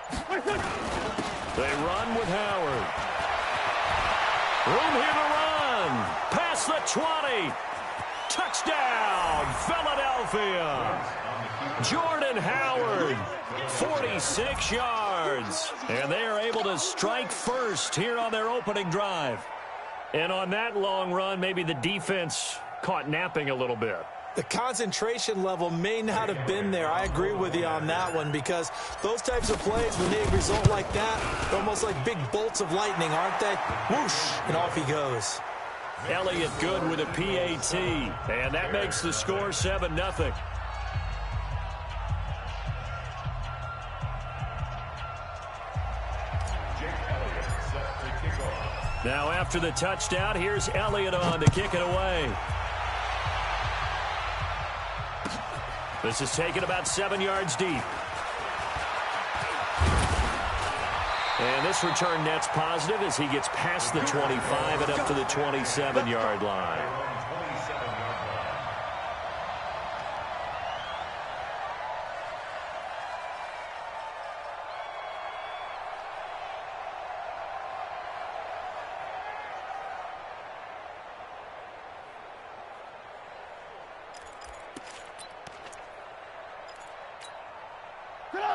They run with Howard. Room here to run. Past the 20. Touchdown, Philadelphia. Jordan Howard, 46 yards. And they are able to strike first here on their opening drive. And on that long run, maybe the defense caught napping a little bit. The concentration level may not have been there. I agree with you on that one, because those types of plays, when they result like that, they're almost like big bolts of lightning, aren't they? Whoosh, and off he goes. Elliott good with a PAT, and that makes the score 7-0. Now after the touchdown, here's Elliott on to kick it away. This is taken about 7 yards deep. And this return net's positive as he gets past the 25 and up to the 27-yard line.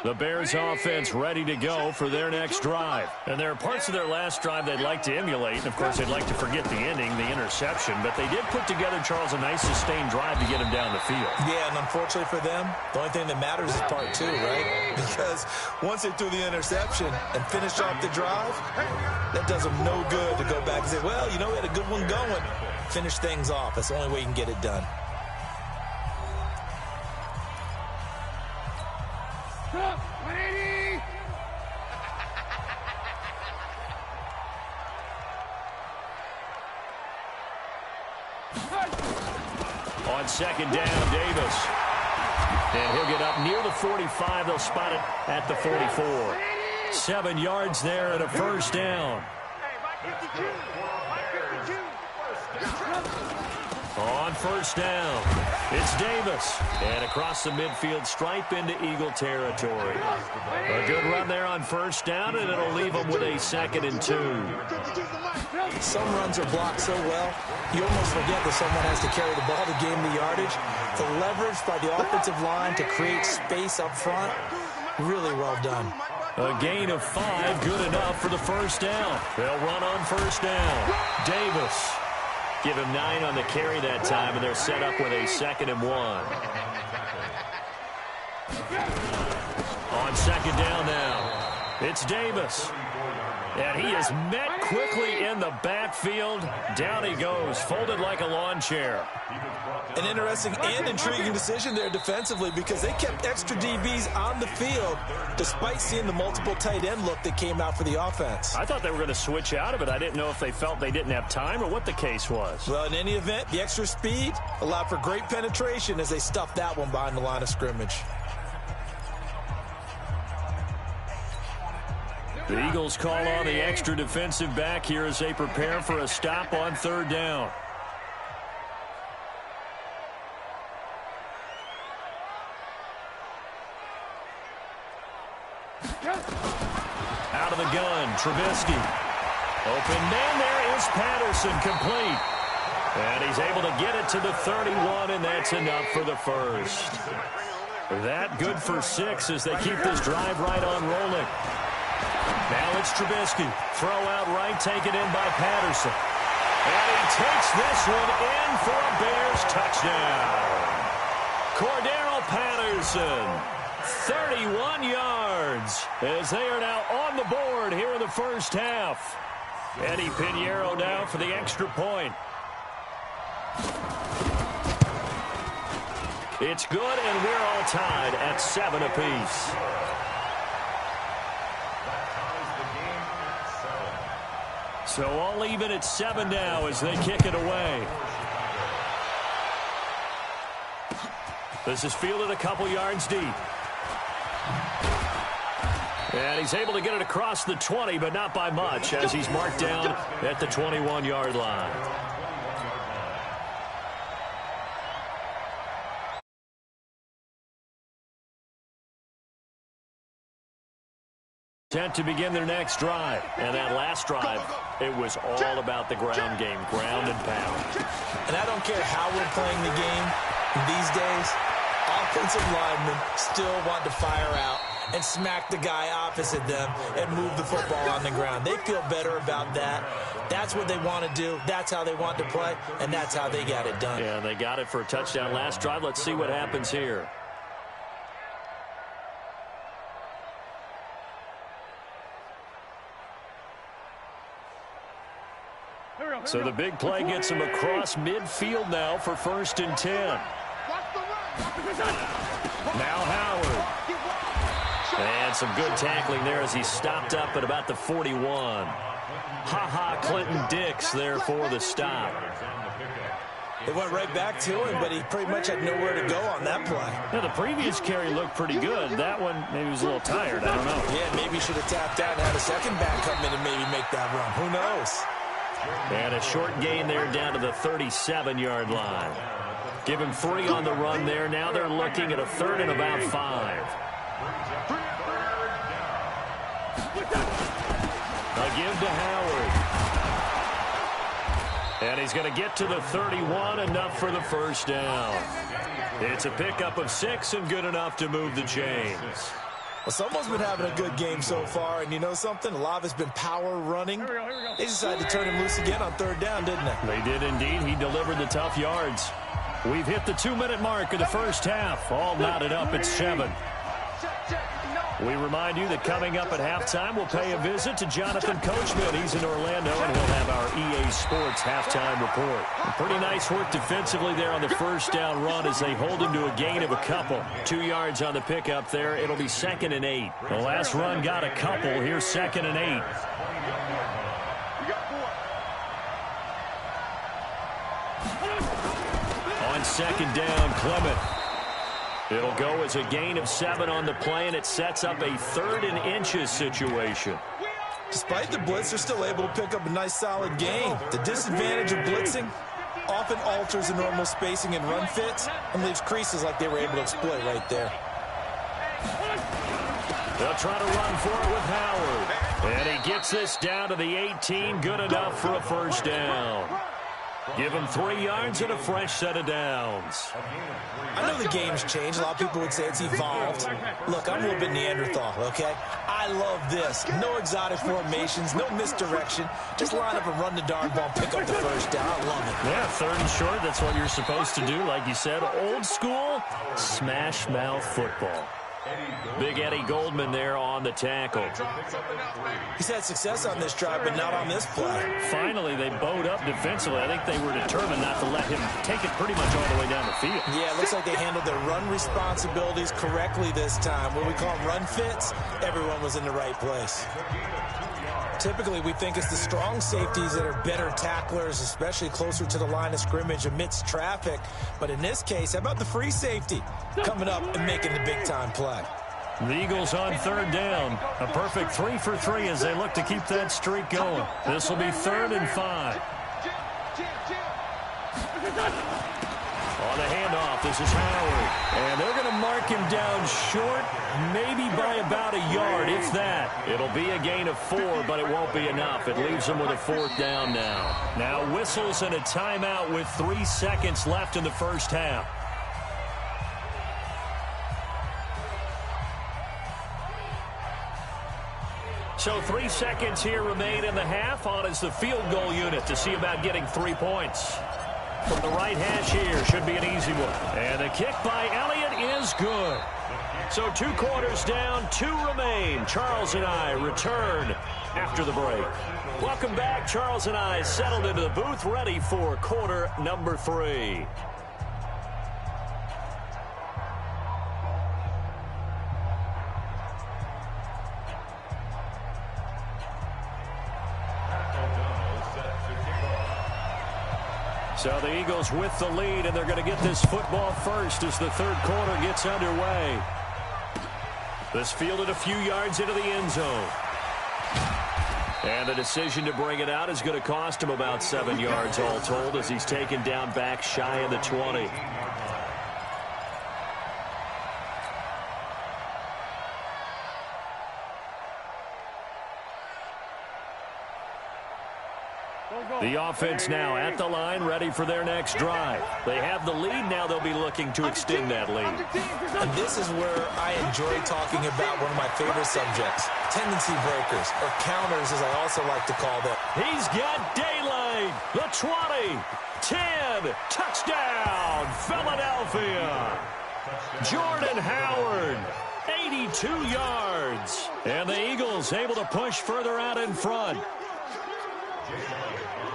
The Bears offense ready to go for their next drive. And there are parts of their last drive they'd like to emulate. And, of course, they'd like to forget the ending, the interception. But they did put together, Charles, a nice sustained drive to get him down the field. Yeah, and unfortunately for them, the only thing that matters is part two, right? Because once they threw the interception and finished off the drive, that does them no good to go back and say, well, you know, we had a good one going. Finish things off. That's the only way you can get it done. On second down, Davis. And he'll get up near the 45. They'll spot it at the 44. 7 yards there and a first down. On first down, it's Davis. And across the midfield stripe into Eagle territory. A good run there on first down, and it'll leave them with a 2nd and 2. Some runs are blocked so well, you almost forget that someone has to carry the ball to gain the yardage. The leverage by the offensive line to create space up front, really well done. A gain of 5, good enough for the first down. They'll run on first down. Davis. Give him 9 on the carry that time, and they're set up with a 2nd and 1. On second down now, it's Davis. And he is met quickly in the backfield. Down he goes, folded like a lawn chair. An interesting and intriguing decision there defensively, because they kept extra DBs on the field despite seeing the multiple tight end look that came out for the offense. I thought they were going to switch out of it. I didn't know if they felt they didn't have time or what the case was. Well, in any event, the extra speed allowed for great penetration as they stuffed that one behind the line of scrimmage. The Eagles call on the extra defensive back here as they prepare for a stop on third down. Out of the gun, Trubisky. Open man, there is Patterson, complete. And he's able to get it to the 31, and that's enough for the first. That good for 6 as they keep this drive right on rolling. Now it's Trubisky. Throw out right, taken in by Patterson. And he takes this one in for a Bears touchdown. Cordero Patterson, 31 yards, as they are now on the board here in the first half. Eddie Pinheiro now for the extra point. It's good, and we're all tied at 7 apiece. So all even at 7 now as they kick it away. This is fielded a couple yards deep. And he's able to get it across the 20, but not by much, as he's marked down at the 21-yard line. Set to begin their next drive. And that last drive, it was all about the ground game, ground and pound. And I don't care how we're playing the game these days, offensive linemen still want to fire out and smack the guy opposite them and move the football on the ground. They feel better about that. That's what they want to do. That's how they want to play, and that's how they got it done. Yeah, they got it for a touchdown last drive. Let's see what happens here. So the big play gets him across midfield now for 1st and 10. Now Howard. And some good tackling there as he stopped up at about the 41. Clinton Dix there for the stop. It went right back to him, but he pretty much had nowhere to go on that play. Yeah, the previous carry looked pretty good. That one maybe was a little tired. I don't know. Yeah, maybe he should have tapped out and had a second back come in and maybe make that run. Who knows? And a short gain there down to the 37-yard line. Give him 3 on the run there. Now they're looking at a 3rd and about 5. A give to Howard. And he's going to get to the 31, enough for the 1st down. It's a pickup of 6 and good enough to move the chains. Well, someone's been having a good game so far, and you know something? A lot of it's been power running. Here we go. They decided to turn him loose again on 3rd down, didn't they? They did indeed. He delivered the tough yards. We've hit the 2-minute mark of the first half. All knotted up at 7. We remind you that coming up at halftime, we'll pay a visit to Jonathan Coachman. He's in Orlando, and he'll have our EA Sports halftime report. Pretty nice work defensively there on the 1st down run as they hold him to a gain of a couple. 2 yards on the pickup there. It'll be 2nd and 8. The last run got a couple. Here's 2nd and 8. On 2nd down, Clement. It'll go as a gain of 7 on the play, and it sets up a 3rd and inches situation. Despite the blitz, they're still able to pick up a nice, solid gain. The disadvantage of blitzing often alters the normal spacing and run fits and leaves creases like they were able to exploit right there. They'll try to run for it with Howard. And he gets this down to the 18. Good enough for a 1st down. Give him 3 yards and a fresh set of downs. I know the game's changed. A lot of people would say it's evolved. Look, I'm a little bit Neanderthal, okay? I love this. No exotic formations, no misdirection. Just line up and run the darn ball, pick up the 1st down. I love it. Yeah, 3rd and short, that's what you're supposed to do. Like you said, old school, smash mouth football. Big Eddie Goldman there on the tackle. He's had success on this drive, but not on this play. Finally, they bowed up defensively. I think they were determined not to let him take it pretty much all the way down the field. Yeah, it looks like they handled their run responsibilities correctly this time. What we call run fits, everyone was in the right place. Typically, we think it's the strong safeties that are better tacklers, especially closer to the line of scrimmage amidst traffic. But in this case, how about the free safety coming up and making the big-time play? The Eagles on 3rd down. A perfect 3 for 3 as they look to keep that streak going. This will be 3rd and 5. On the handoff, this is Howard. And they're going to mark him down short, maybe by about a yard, if that. It'll be a gain of 4, but it won't be enough. It leaves them with a 4th down now. Now whistles and a timeout with 3 seconds left in the first half. So 3 seconds here remain in the half. On is the field goal unit to see about getting 3 points. From the right hash here, should be an easy one. And the kick by Elliott is good. So 2 quarters down, 2 remain. Charles and I return after the break. Welcome back. Charles and I settled into the booth, ready for quarter number 3. So the Eagles with the lead, and they're going to get this football first as the 3rd quarter gets underway. This fielded a few yards into the end zone. And the decision to bring it out is going to cost him about 7 yards all told as he's taken down back shy of the 20. The offense now at the line, ready for their next drive. They have the lead. Now they'll be looking to extend that lead. And this is where I enjoy talking about one of my favorite subjects, tendency breakers, or counters, as I also like to call them. He's got daylight. The 20, 10, touchdown, Philadelphia. Jordan Howard, 82 yards. And the Eagles able to push further out in front.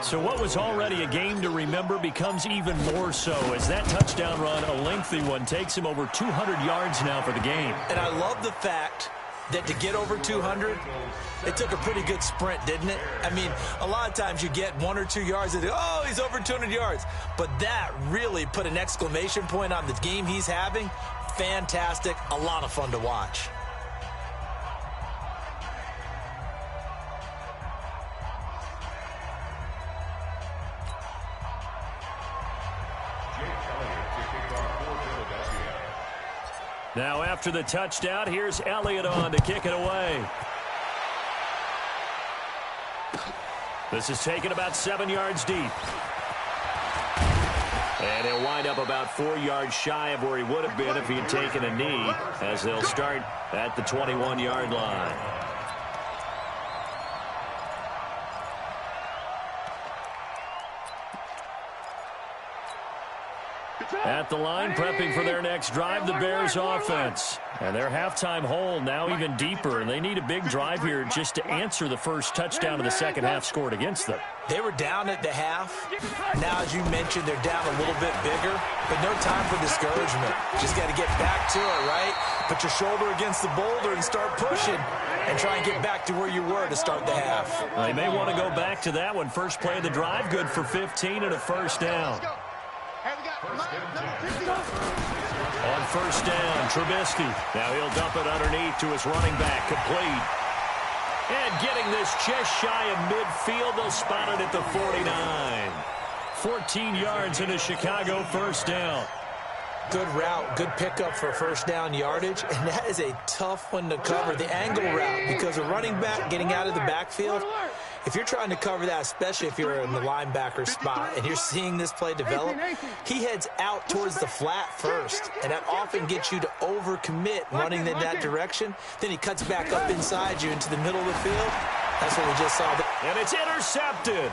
So what was already a game to remember becomes even more so as that touchdown run, a lengthy one, takes him over 200 yards now for the game. And I love the fact that to get over 200, it took a pretty good sprint, didn't it? I mean, a lot of times you get 1 or 2 yards and, oh, he's over 200 yards. But that really put an exclamation point on the game he's having. Fantastic. A lot of fun to watch. Now after the touchdown, here's Elliott on to kick it away. This is taken about 7 yards deep. And he'll wind up about 4 yards shy of where he would have been if he had taken a knee, as they'll start at the 21-yard line. At the line, prepping for their next drive, the Bears offense. And their halftime hole now even deeper, and they need a big drive here just to answer the first touchdown of the second half scored against them. They were down at the half. Now, as you mentioned, they're down a little bit bigger, but no time for discouragement. Just got to get back to it, right? Put your shoulder against the boulder and start pushing and try and get back to where you were to start the half. They may want to go back to that one. First play of the drive, good for 15 and a first down. On first down, Trubisky. Now he'll dump it underneath to his running back, complete. And getting this just shy of midfield, they'll spot it at the 49. 14 yards in a Chicago first down. Good route, good pickup for first down yardage, and that is a tough one to cover, the angle route, because a running back getting out of the backfield, if you're trying to cover that, especially if you're in the linebacker spot and you're seeing this play develop, he heads out towards the flat first, and that often gets you to overcommit running in that direction. Then he cuts back up inside you into the middle of the field. That's what we just saw. And it's intercepted.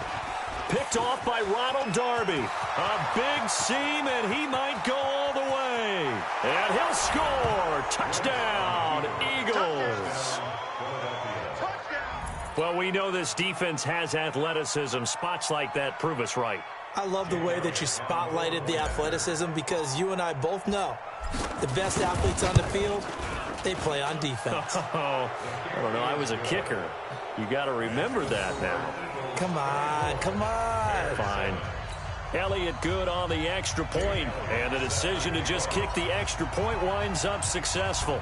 Picked off by Ronald Darby. A big seam, and he might go all the way. And he'll score. Touchdown, Eagles. Well, we know this defense has athleticism. Spots like that prove us right. I love the way that you spotlighted the athleticism, because you and I both know the best athletes on the field, they play on defense. Oh, I don't know. I was a kicker. You got to remember that now. Come on, come on. Fine. Elliott good on the extra point, and the decision to just kick the extra point winds up successful.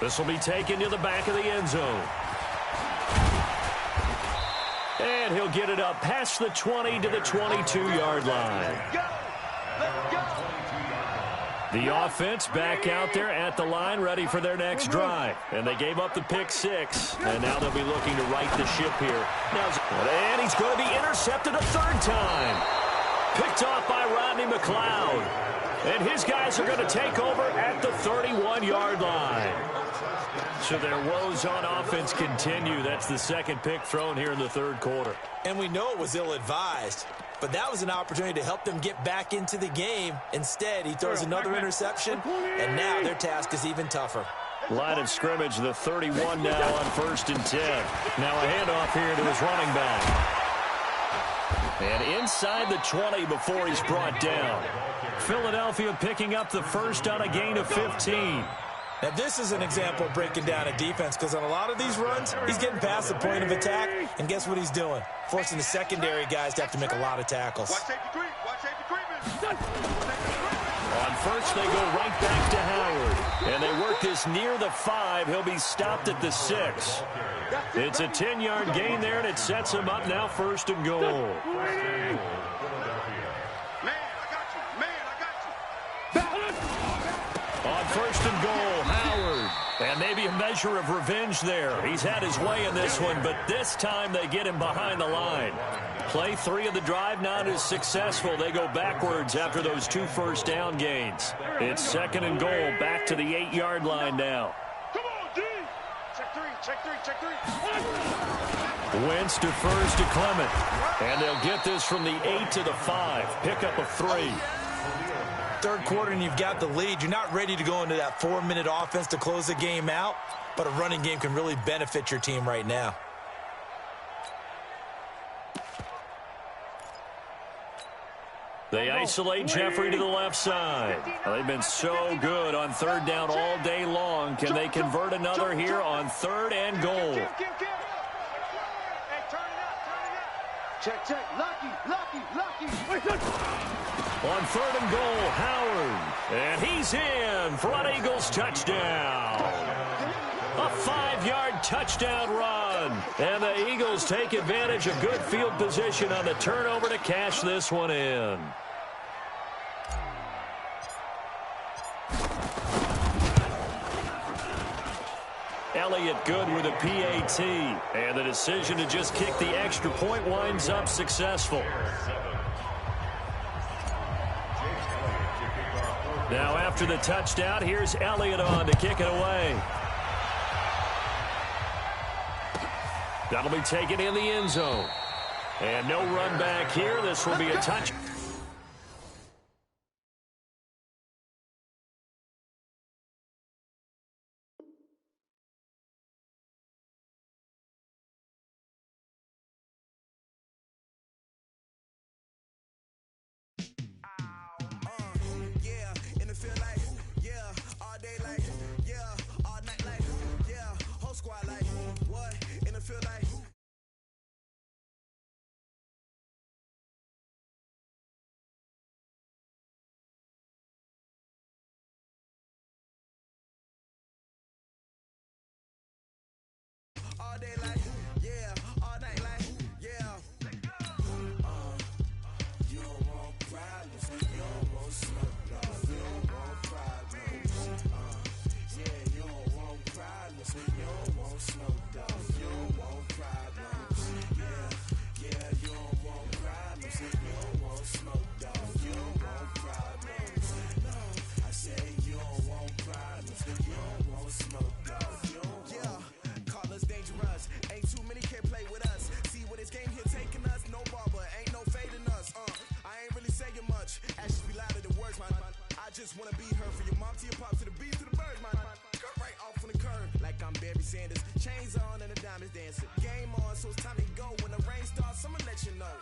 This will be taken to the back of the end zone. And he'll get it up past the 20 to the 22-yard line. The offense back out there at the line, ready for their next drive. And they gave up the pick six, and now they'll be looking to right the ship here. And he's going to be intercepted a third time. Picked off by Rodney McLeod. And his guys are going to take over at the 31-yard line. So their woes on offense continue. That's the second pick thrown here in the third quarter. And we know it was ill-advised, but that was an opportunity to help them get back into the game. Instead, he throws another interception, and now their task is even tougher. Line of scrimmage, the 31 now on 1st and 10. Now a handoff here to his running back. And inside the 20 before he's brought down. Philadelphia picking up the first on a gain of 15. Now, this is an example of breaking down a defense, because on a lot of these runs, he's getting past the point of attack, and guess what he's doing? Forcing the secondary guys to have to make a lot of tackles. On first, they go right back to Howard, and they work this near the 5. He'll be stopped at the 6. It's a 10-yard gain there, and it sets him up now 1st and goal. On first and goal, Howard. And maybe a measure of revenge there. He's had his way in this one, but this time they get him behind the line. Play 3 of the drive not as successful. They go backwards after those 2 first down gains. It's second and goal, back to the 8-yard line now. Come on, D. Check 3, check 3, check 3. Wentz defers to Clement. And they'll get this from the 8 to the 5. Pickup of 3. Third quarter and you've got the lead. You're not ready to go into that 4-minute offense to close the game out, but a running game can really benefit your team right now. They isolate Jeffrey to the left side. Well, they've been so good on third down all day long. Can they convert another here on third and goal? Check, check. Lucky. On third and goal, Howard. And he's in for an Eagles touchdown. A 5-yard touchdown run. And the Eagles take advantage of good field position on the turnover to cash this one in. Elliott good with a PAT. And the decision to just kick the extra point winds up successful. Now after the touchdown, here's Elliott on to kick it away. That'll be taken in the end zone. And no run back here. This will be a touch. All day like, yeah, all night like, yeah. You don't want problems, you don't want smoke, dog. You don't want problems, yeah, you don't want problems, you don't want smoke, dog. You don't want problems, yeah, you don't want problems, you don't want smoke, dog. You don't want problems, no, I say you don't want problems, you don't want smoke, dog. You don't want, call us dangerous. Ain't too many can play with us. See what this game here taking us. No barber, ain't no fading us. I ain't really saying much. Actions be louder than words, man. I just wanna be her for your mom to your pop to the beat to the birds, man. Cut right off on the curb like I'm Barry Sanders. Chains on and the diamonds dancing. Game on, so it's time to go. When the rain starts, I'ma let you know.